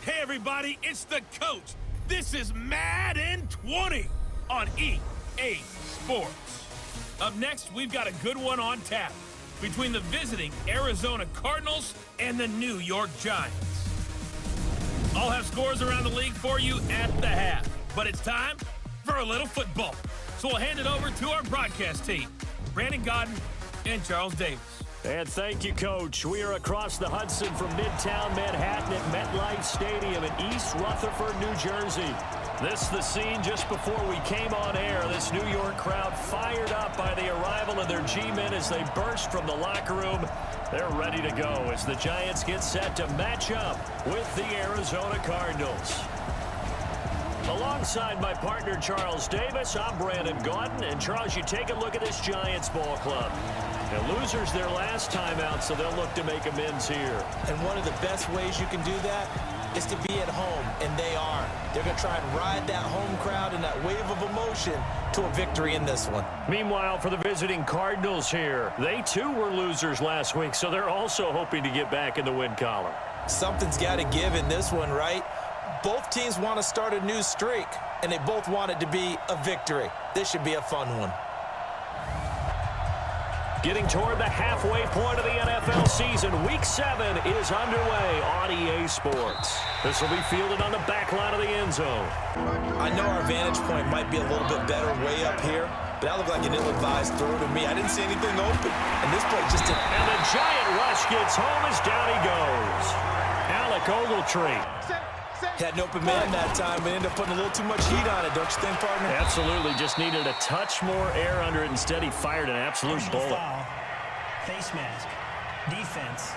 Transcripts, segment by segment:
Hey everybody, it's the coach. This is Madden 20 on EA Sports. Up next, we've got a good one on tap between the visiting Arizona Cardinals and the New York Giants. I'll have scores around the league for you at the half, but it's time for a little football. So we'll hand it over to our broadcast team, Brandon Godden and Charles Davis. And thank you, Coach. We are across the Hudson from Midtown Manhattan at MetLife Stadium in East Rutherford, New Jersey. This is the scene just before we came on air. This New York crowd fired up by the arrival of their G-men as they burst from the locker room. They're ready to go as the Giants get set to match up with the Arizona Cardinals. Alongside my partner, Charles Davis, I'm Brandon Godden. And, Charles, you take a look at this Giants ball club. The losers their last time out, so they'll look to make amends here. And one of the best ways you can do that is to be at home, and they are. They're going to try and ride that home crowd and that wave of emotion to a victory in this one. Meanwhile, for the visiting Cardinals here, they too were losers last week, so they're also hoping to get back in the win column. Something's got to give in this one, right? Both teams want to start a new streak, and they both want it to be a victory. This should be a fun one. Getting toward the halfway point of the NFL season, Week 7 is underway on EA Sports. This will be fielded on the back line of the end zone. I know our vantage point might be a little bit better way up here, but that looked like an ill-advised throw to me. I didn't see anything open, and this play just didn't. And the giant rush gets home as down he goes. Alec Ogletree. Had an open man that time, but ended up putting a little too much heat on it, don't you think, partner? Absolutely. Just needed a touch more air under it. Instead, he fired an absolute bullet. Face mask. Defense.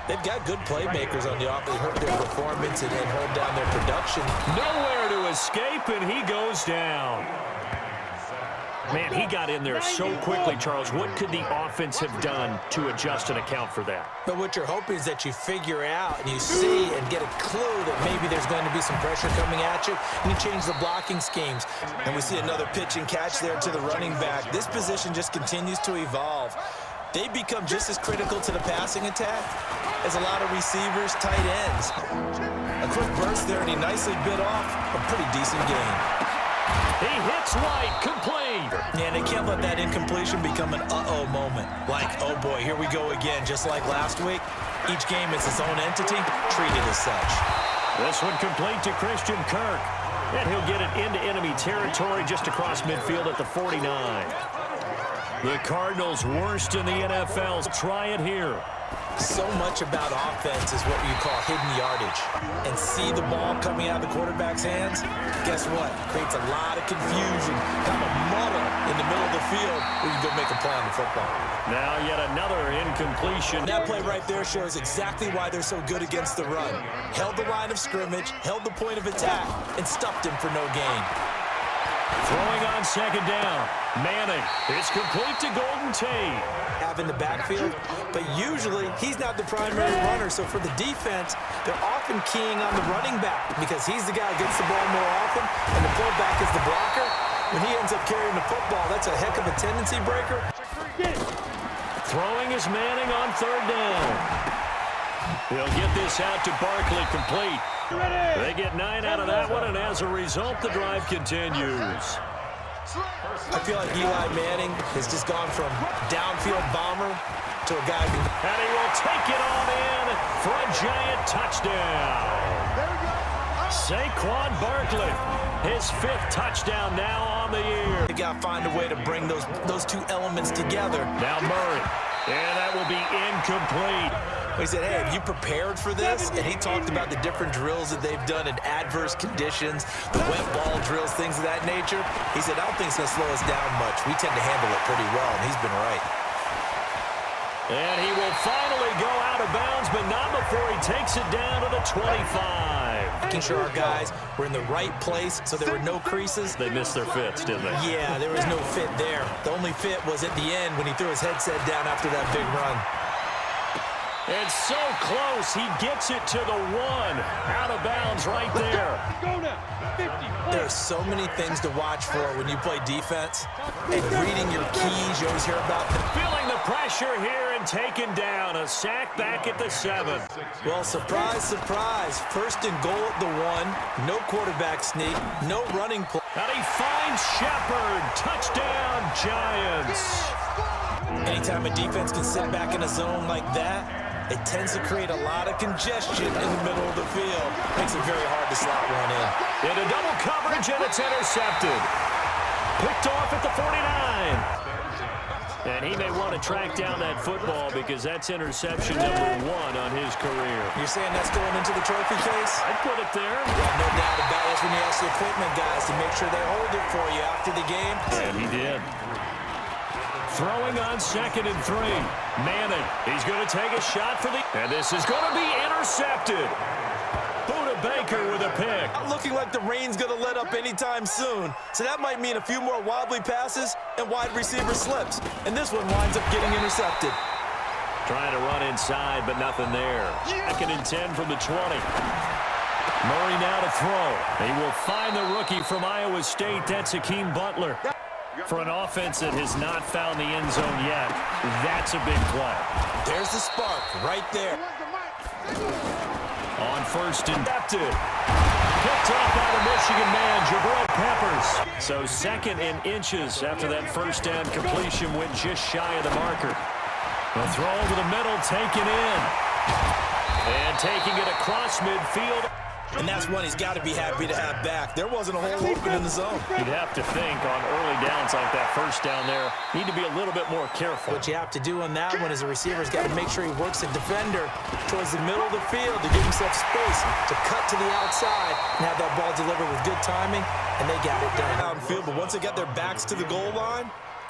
They've got good playmakers on the offense. Hurt their performance and hold down their production. Nowhere to escape, and he goes down. Man, he got in there so quickly, Charles. What could the offense have done to adjust and account for that? But what you're hoping is that you figure out and you see and get a clue that maybe there's going to be some pressure coming at you, and you change the blocking schemes. And we see another pitch and catch there to the running back. This position just continues to evolve. They become just as critical to the passing attack as a lot of receivers, tight ends. A quick burst there, and he nicely bit off a pretty decent game. He hits right, complete. Yeah, they can't let that incompletion become an uh-oh moment. Like, oh boy, here we go again, just like last week. Each game is its own entity, treated as such. This one complete to Christian Kirk. And he'll get it into enemy territory just across midfield at the 49. The Cardinals worst in the NFL. Try it here. So much about offense is what you call hidden yardage. And see the ball coming out of the quarterback's hands? Guess what? Creates a lot of confusion, kind of muddle in the middle of the field where you go make a play on the football. Now yet another incompletion. That play right there shows exactly why they're so good against the run. Held the line of scrimmage, held the point of attack, and stuffed him for no gain. Throwing on second down. Manning. It's complete to Golden Tate. Have in the backfield, but usually he's not the primary runner. So for the defense, they're often keying on the running back because he's the guy who gets the ball more often, and the fullback is the blocker. When he ends up carrying the football, that's a heck of a tendency breaker. Throwing is Manning on third down. He'll get this out to Barkley, complete. They get 9 out of that one, and as a result, the drive continues. I feel like Eli Manning has just gone from downfield bomber to a guy who... And he will take it on in for a giant touchdown. Saquon Barkley, his 5th touchdown now on the year. They got to find a way to bring those two elements together. Now Murray, and that will be incomplete. He said, hey, have you prepared for this? And he talked about the different drills that they've done in adverse conditions, the wet ball drills, things of that nature. He said, I don't think it's going to slow us down much. We tend to handle it pretty well, and he's been right. And he will finally go out of bounds, but not before he takes it down to the 25. Making sure our guys were in the right place so there were no creases. They missed their fits, didn't they? Yeah, there was no fit there. The only fit was at the end when he threw his headset down after that big run. It's so close. He gets it to the 1. Out of bounds right there. Go now. 50. There's so many things to watch for when you play defense. And reading your keys, you always hear about them. Feeling the pressure here and taken down. A sack back at the 7. Well, surprise, surprise. First and goal at the 1. No quarterback sneak. No running play. And he finds Shepard. Touchdown, Giants. Anytime a defense can sit back in a zone like that, it tends to create a lot of congestion in the middle of the field. Makes it very hard to slot one in. Into double coverage, and it's intercepted. Picked off at the 49. And he may want to track down that football because that's interception number 1 on his career. You're saying that's going into the trophy case? I'd put it there. Yeah, no doubt about it. That's when you ask the equipment guys to make sure they hold it for you after the game. And he did. Throwing on 2nd and 3. Manning, he's going to take a shot for the... And this is going to be intercepted. Buda Baker with a pick. Not looking like the rain's going to let up anytime soon. So that might mean a few more wobbly passes and wide receiver slips. And this one winds up getting intercepted. Trying to run inside, but nothing there. 2nd and 10 from the 20. Murray now to throw. He will find the rookie from Iowa State. That's Hakeem Butler. For an offense that has not found the end zone yet, that's a big play. There's the spark right there. On 1st and picked up by the Michigan man, Jabril Peppers. So 2nd and inches after that 1st down completion went just shy of the marker. The throw over the middle, taken in. And taking it across midfield. And that's one he's got to be happy to have back. There wasn't a hole open in the zone. You'd have to think on early downs like that 1st down there, need to be a little bit more careful. What you have to do on that one is the receiver's got to make sure he works the defender towards the middle of the field to give himself space to cut to the outside and have that ball delivered with good timing, and they got it done. Downfield, but once they got their backs to the goal line,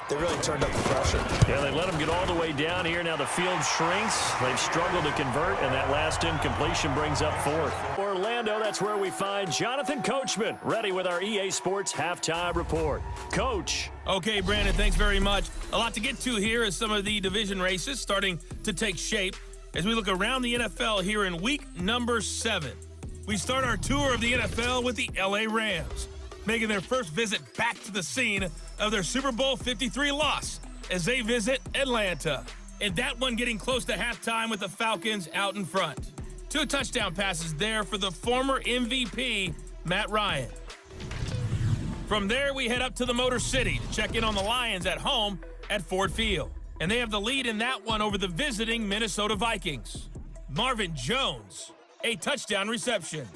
they really turned up the pressure. Yeah, they let them get all the way down here. Now the field shrinks. They've struggled to convert, and that last incompletion brings up 4th. Orlando, that's where we find Jonathan Coachman, ready with our EA Sports Halftime Report. Coach. Okay, Brandon, thanks very much. A lot to get to here as some of the division races starting to take shape as we look around the NFL here in week number 7. We start our tour of the NFL with the LA Rams, making their first visit back to the scene of their Super Bowl 53 loss as they visit Atlanta. And that one getting close to halftime with the Falcons out in front. 2 touchdown passes there for the former MVP, Matt Ryan. From there, we head up to the Motor City to check in on the Lions at home at Ford Field. And they have the lead in that one over the visiting Minnesota Vikings. Marvin Jones, a touchdown reception.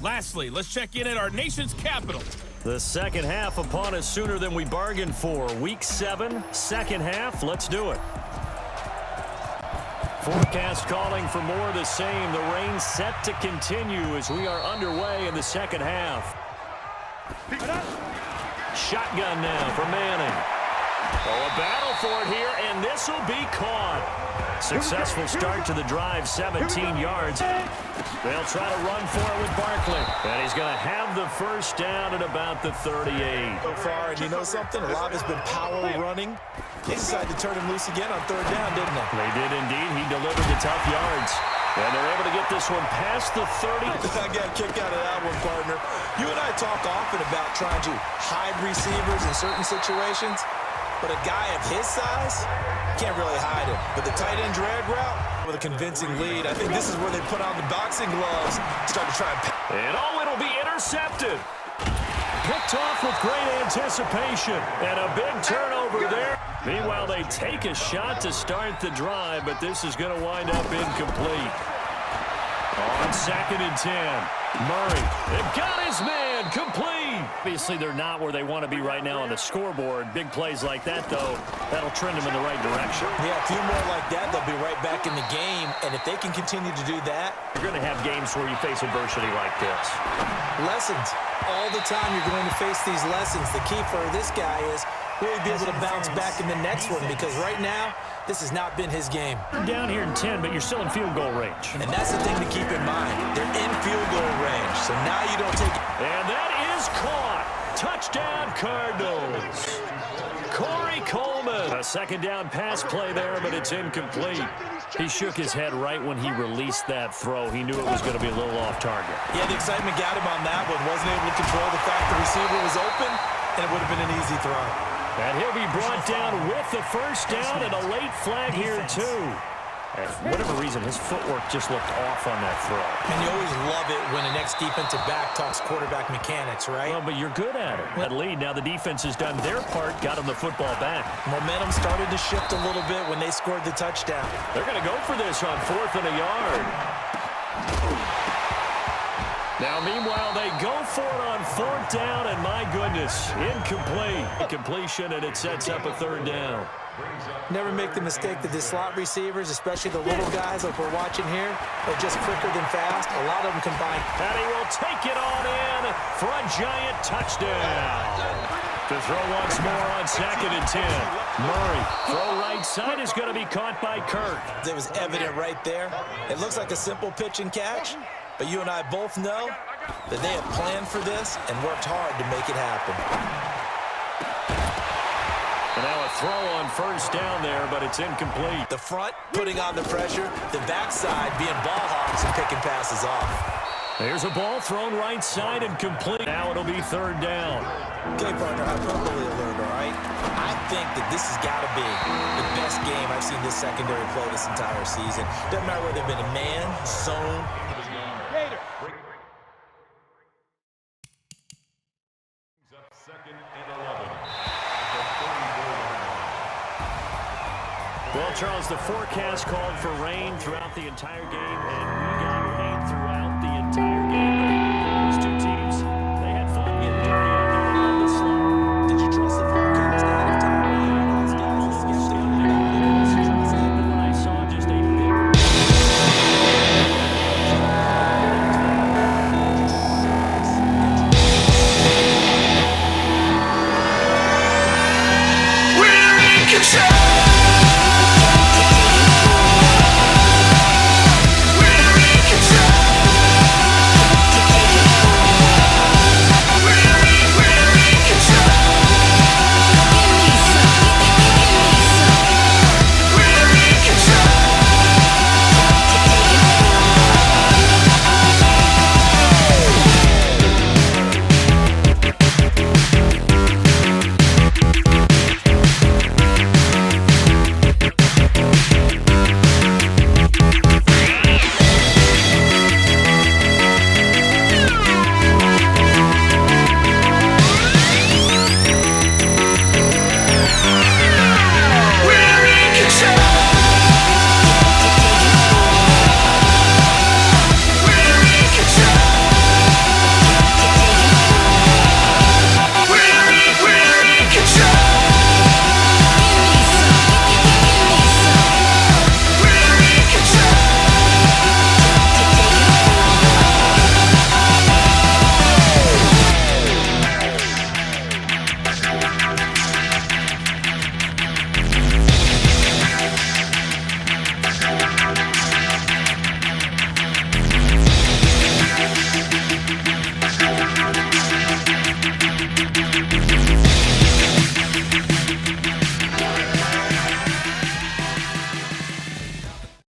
Lastly, let's check in at our nation's capital. The second half upon us sooner than we bargained for. Week 7, second half. Let's do it. Forecast calling for more of the same. The rain set to continue as we are underway in the second half. Shotgun now for Manning. Oh, a battle for it here, and this will be caught. Successful start to the drive, 17 yards. They'll try to run for it with Barkley. And he's going to have the first down at about the 38. So far, and you know something? A lot has been power running. They decided to turn him loose again on 3rd down, didn't they? They did indeed. He delivered the tough yards. And they're able to get this one past the 30. I got a kick out of that one, partner. You and I talk often about trying to hide receivers in certain situations. But a guy of his size can't really hide it. But the tight end drag route with a convincing lead, I think this is where they put on the boxing gloves, start to try and... And oh, it'll be intercepted. Picked off with great anticipation. And a big turnover there. Meanwhile, they take a shot to start the drive, but this is going to wind up incomplete. On 2nd and 10. Murray, they've got his man, complete. Obviously, they're not where they want to be right now on the scoreboard. Big plays like that, though, that'll trend them in the right direction. Yeah, a few more like that, they'll be right back in the game. And if they can continue to do that... You're going to have games where you face adversity like this. Lessons. All the time you're going to face these lessons. The key for this guy is really be able to bounce back in the next one, because right now, this has not been his game. You're down here in 10, but you're still in field goal range. And that's the thing to keep in mind. They're in field goal range, so now you don't take it. And that is caught. Touchdown, Cardinals. Corey Coleman. A second down pass play there, but it's incomplete. He shook his head right when he released that throw. He knew it was going to be a little off target. Yeah, the excitement got him on that one. Wasn't able to control the fact the receiver was open, and it would have been an easy throw. And he'll be brought down with the first down and a late flag here, too. And for whatever reason, his footwork just looked off on that throw. And you always love it when the next defensive back talks quarterback mechanics, right? Well, but you're good at it. That lead, now the defense has done their part, got him the football back. Momentum started to shift a little bit when they scored the touchdown. They're going to go for this on 4th and a yard. Now, meanwhile, they go for it on 4th down, and my goodness, incomplete. Completion, and it sets up a 3rd down. Never make the mistake that the slot receivers, especially the little guys like we're watching here, are just quicker than fast. A lot of them combine. And he will take it on in for a giant touchdown. To throw once more on 2nd and 10. Murray, throw right side is going to be caught by Kirk. It was evident right there. It looks like a simple pitch and catch, but you and I both know that they had planned for this and worked hard to make it happen. And now a throw on 1st down there, but it's incomplete. The front putting on the pressure, the backside being ball hawks and picking passes off. There's a ball thrown right side and complete. Now it'll be 3rd down. Okay, partner, hyperbole alert, all right? I think that this has got to be the best game I've seen this secondary play this entire season. Doesn't matter whether they've been a man, zone. Well, Charles, the forecast called for rain throughout the entire game, and